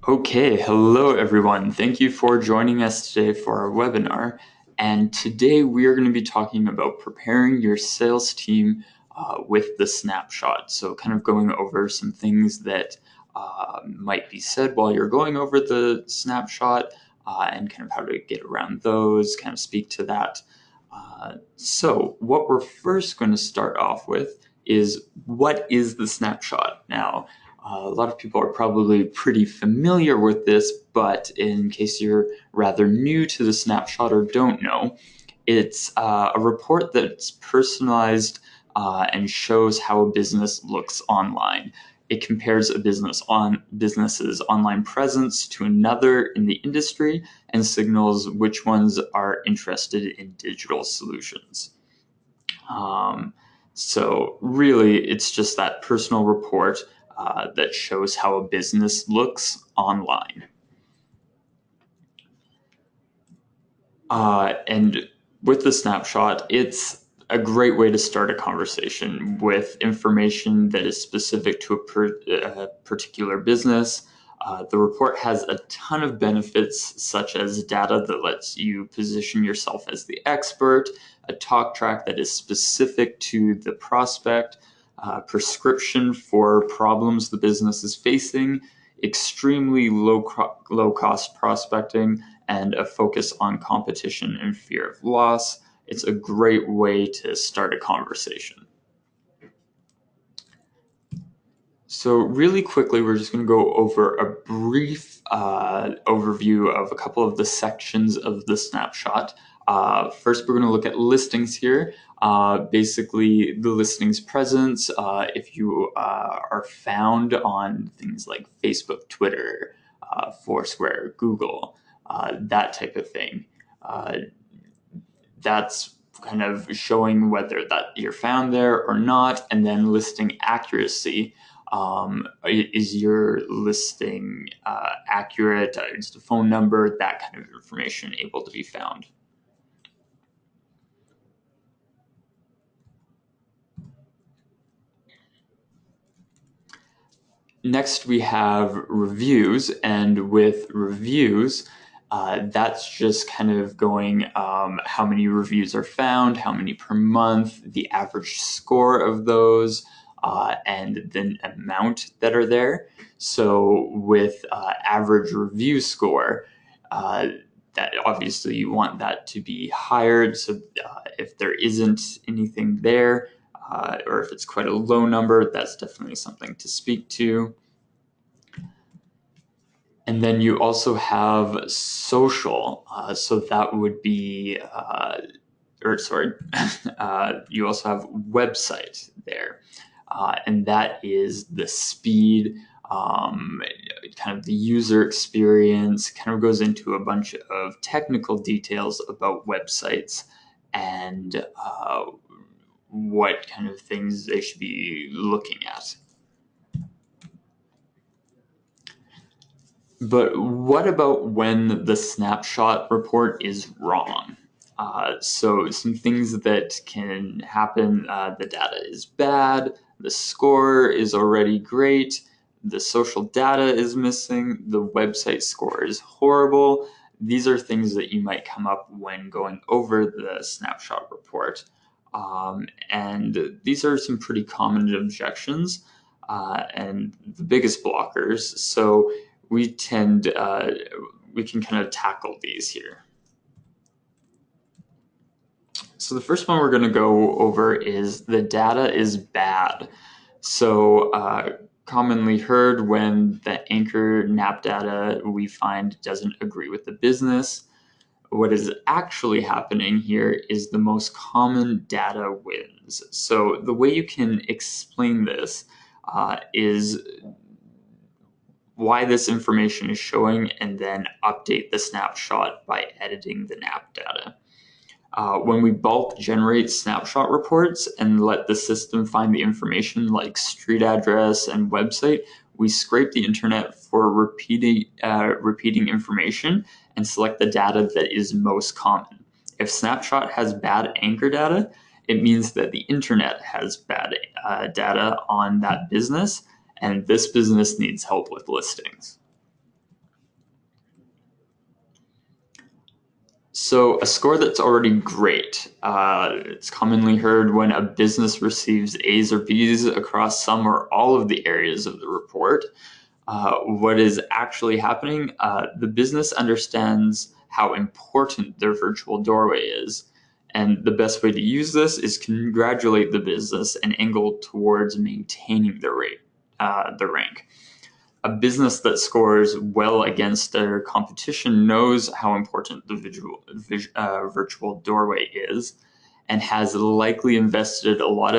Okay, hello everyone. Thank you for joining us today for our webinar. And today we are going to be talking about preparing your sales team with the snapshot. So kind of going over some things that might be said while you're going over the snapshot and kind of how to get around those, kind of speak to that. So what we're first going to start off with is, what is the snapshot? Now, a lot of people are probably pretty familiar with this, but in case you're rather new to the snapshot or don't know, it's a report that's personalized and shows how a business looks online. It compares a business's online presence to another in the industry and signals which ones are interested in digital solutions. So really, it's just that personal report that shows how a business looks online. And with the snapshot, it's a great way to start a conversation with information that is specific to a particular business. The report has a ton of benefits, such as data that lets you position yourself as the expert, a talk track that is specific to the prospect, prescription for problems the business is facing, extremely low cost prospecting, and a focus on competition and fear of loss. It's a great way to start a conversation. So really quickly, we're just going to go over a brief overview of a couple of the sections of the snapshot. First, we're going to look at listings here. Basically, the listings presence, if you are found on things like Facebook, Twitter, Foursquare, Google, that type of thing. That's kind of showing whether that you're found there or not, and then listing accuracy. Is your listing accurate? Is the phone number, that kind of information, able to be found? Next, we have reviews, and with reviews, that's just kind of going how many reviews are found, how many per month, the average score of those, and the amount that are there. So with average review score, that obviously you want that to be higher. So if there isn't anything there, or if it's quite a low number, that's definitely something to speak to. And then you also have social, so that would be, or sorry, you also have website there, and that is the speed, kind of the user experience, kind of goes into a bunch of technical details about websites and what kind of things they should be looking at. But what about when the snapshot report is wrong? So some things that can happen, the data is bad, the score is already great, the social data is missing, the website score is horrible. These are things that you might come up when going over the snapshot report. And these are some pretty common objections and the biggest blockers. So we can kind of tackle these here. So the first one we're going to go over is the data is bad. So commonly heard when the anchor NAP data we find doesn't agree with the business. What is actually happening here is the most common data wins. So the way you can explain this is why this information is showing, and then update the snapshot by editing the NAP data. When we bulk generate snapshot reports and let the system find the information like street address and website, we scrape the internet for repeating information and select the data that is most common. If Snapshot has bad anchor data, it means that the internet has bad data on that business, and this business needs help with listings. So a score that's already great. It's commonly heard when a business receives A's or B's across some or all of the areas of the report. What is actually happening? The business understands how important their virtual doorway is. And the best way to use this is congratulate the business and angle towards maintaining the rank. A business that scores well against their competition knows how important the virtual doorway is, and has likely invested a lot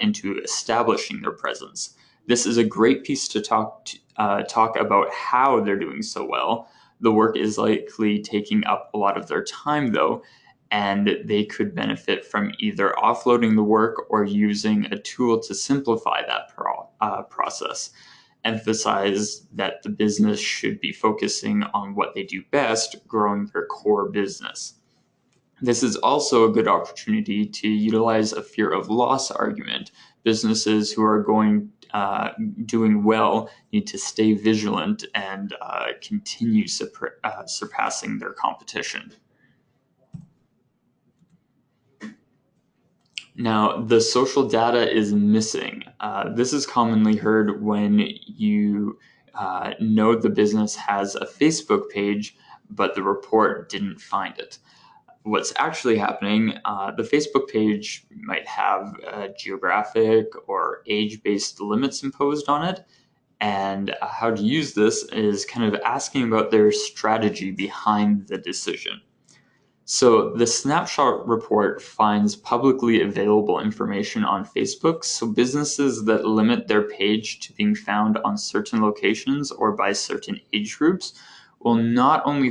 into establishing their presence. This is a great piece to talk about how they're doing so well. The work is likely taking up a lot of their time, though, and they could benefit from either offloading the work or using a tool to simplify that process. Emphasize that the business should be focusing on what they do best, growing their core business. This is also a good opportunity to utilize a fear of loss argument. Businesses who are doing well need to stay vigilant and continue surpassing their competition. Now, the social data is missing. This is commonly heard when you know the business has a Facebook page, but the report didn't find it. What's actually happening, the Facebook page might have geographic or age-based limits imposed on it. And how to use this is kind of asking about their strategy behind the decision. So the Snapshot Report finds publicly available information on Facebook, so businesses that limit their page to being found on certain locations or by certain age groups will not only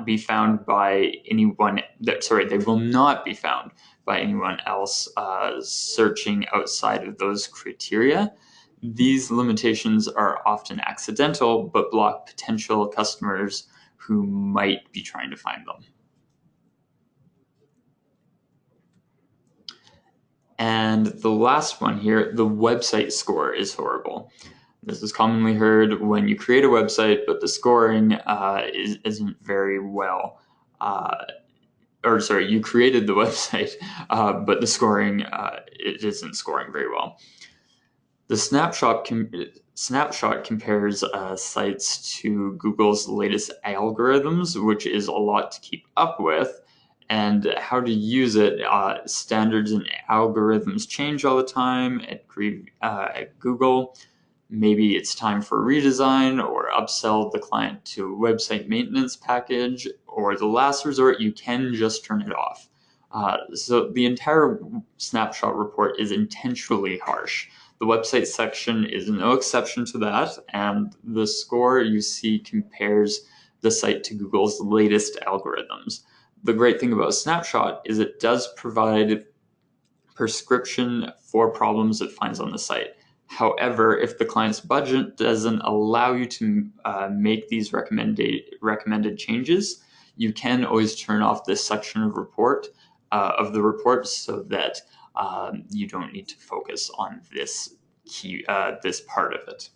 be found by anyone they will not be found by anyone else searching outside of those criteria. These limitations are often accidental, but block potential customers who might be trying to find them. And the last one here, the website score is horrible. This is commonly heard when you create a website, but the scoring isn't very well. You created the website, but the scoring, it isn't scoring very well. The Snapshot compares sites to Google's latest algorithms, which is a lot to keep up with, and how to use it. Standards and algorithms change all the time at Google. Maybe it's time for a redesign or upsell the client to a website maintenance package, or the last resort, you can just turn it off. So the entire Snapshot report is intentionally harsh. The website section is no exception to that, and the score you see compares the site to Google's latest algorithms. The great thing about Snapshot is it does provide prescription for problems it finds on the site. However, if the client's budget doesn't allow you to make these recommended changes, you can always turn off this section of the report so that you don't need to focus on this part of it.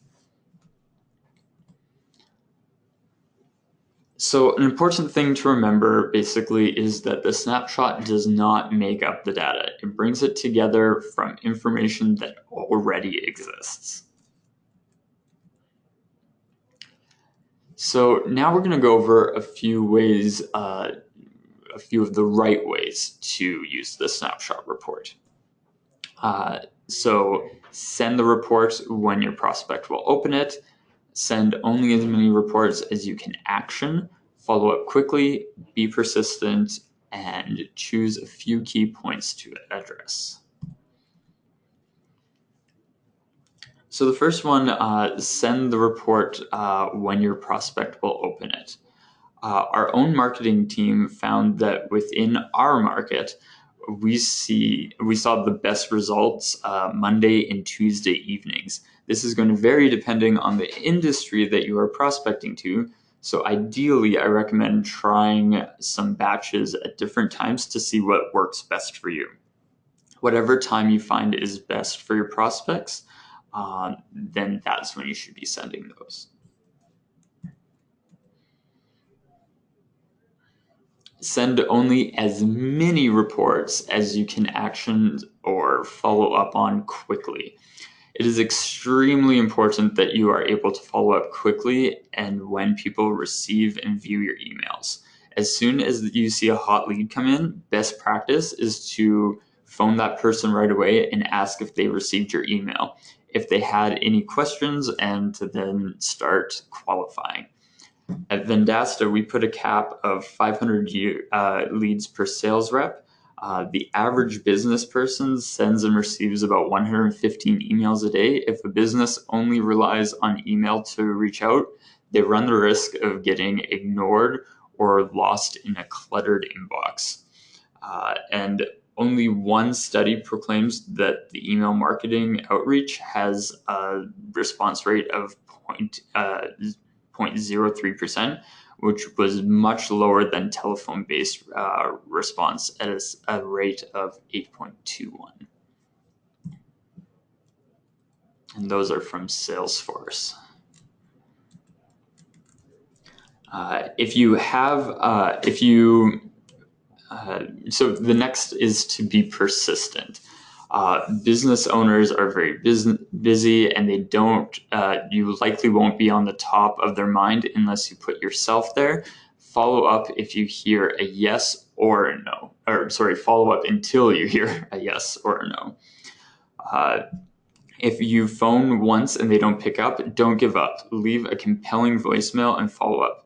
So an important thing to remember basically is that the snapshot does not make up the data. It brings it together from information that already exists. So now we're going to go over a few ways, a few of the right ways to use the snapshot report. So send the report when your prospect will open it. Send only as many reports as you can action. Follow up quickly, be persistent, and choose a few key points to address. So the first one, send the report when your prospect will open it. Our own marketing team found that within our market, we saw the best results Monday and Tuesday evenings. This is going to vary depending on the industry that you are prospecting to. So ideally, I recommend trying some batches at different times to see what works best for you. Whatever time you find is best for your prospects, then that's when you should be sending those. Send only as many reports as you can action or follow up on quickly. It is extremely important that you are able to follow up quickly and when people receive and view your emails. As soon as you see a hot lead come in, best practice is to phone that person right away and ask if they received your email, if they had any questions, and to then start qualifying. At Vendasta, we put a cap of 500 leads per sales rep. The average business person sends and receives about 115 emails a day. If a business only relies on email to reach out, they run the risk of getting ignored or lost in a cluttered inbox. And only one study proclaims that the email marketing outreach has a response rate of 0.03%, which was much lower than telephone-based response at a rate of 8.21. And those are from Salesforce. So the next is to be persistent. Business owners are very busy, and they don't. You likely won't be on the top of their mind unless you put yourself there. Follow up if you hear a yes or a no, or sorry, follow up until you hear a yes or a no. If you phone once and they don't pick up, don't give up. Leave a compelling voicemail and follow up.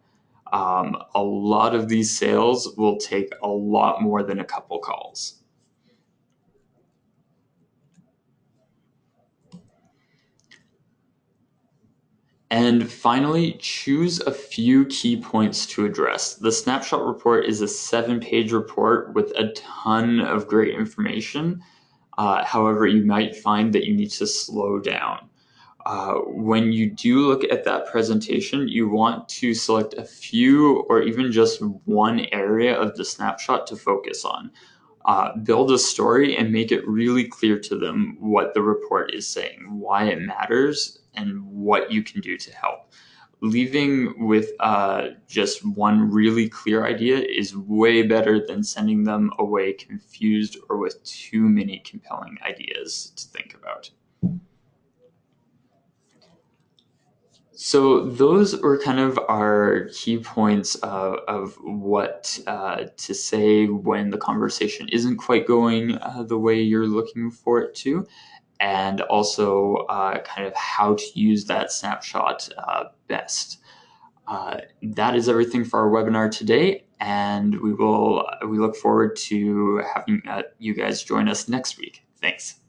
A lot of these sales will take a lot more than a couple calls. And finally, choose a few key points to address. The Snapshot Report is a 7-page report with a ton of great information. However, you might find that you need to slow down. When you do look at that presentation, you want to select a few or even just one area of the snapshot to focus on. Build a story and make it really clear to them what the report is saying, why it matters, and what you can do to help. Leaving with just one really clear idea is way better than sending them away confused or with too many compelling ideas to think about. So those were kind of our key points of what to say when the conversation isn't quite going the way you're looking for it to, and also kind of how to use that snapshot best. That is everything for our webinar today, and we look forward to having you guys join us next week. Thanks.